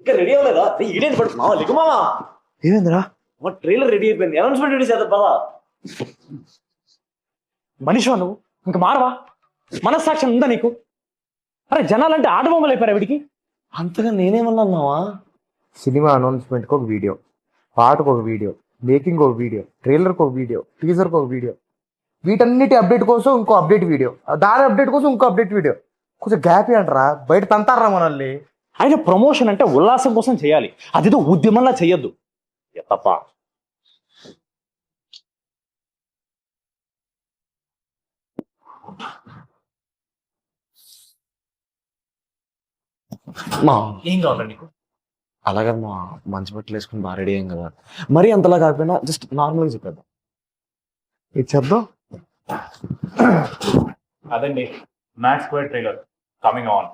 ఇంకా రెడీ అవ్వలేదా? ఈడేం పడుతుంది మావా? లిగు మావా. ఏమైందిరా? మా ట్రైలర్ రెడీ అయిపోయింది, అనౌన్స్మెంట్ రెడీ చేద్దాం పదా. మనిషివా నువ్వు? ఇంక మారవా? మనస్సాక్ష్యం ఉందా నీకు? అరే జనాలంటే ఆటబొమ్మలు అయిపోయారు వీడికి. అంతగా నేనేమన్నావా? సినిమా అనౌన్స్మెంట్కి ఒక వీడియో, పాటకు ఒక వీడియో, మేకింగ్ ఒక వీడియో, ట్రైలర్కి ఒక వీడియో, టీజర్కి ఒక వీడియో, వీటన్నిటి అప్డేట్ కోసం ఇంకో అప్డేట్ వీడియో, దాని అప్డేట్ కోసం ఇంకో అప్డేట్ వీడియో. కొంచెం గ్యాప్ అంటారా, బయట తంతారా మనల్ని. ఆయన ప్రమోషన్ అంటే ఉల్లాసం కోసం చేయాలి, అదితో ఉద్యమంలా చెయ్యొద్దు. తప్ప మా ఏం కావాలి నీకు? అలాగే మా మంచి బట్టలు వేసుకుని బాగా రెడీ అయ్యాం కదా, మరీ అంతలా కాకపోయినా జస్ట్ నార్మల్గా చెప్పేద్దాం. ఇచ్చేద్దాం. అదండి max square trailer coming on.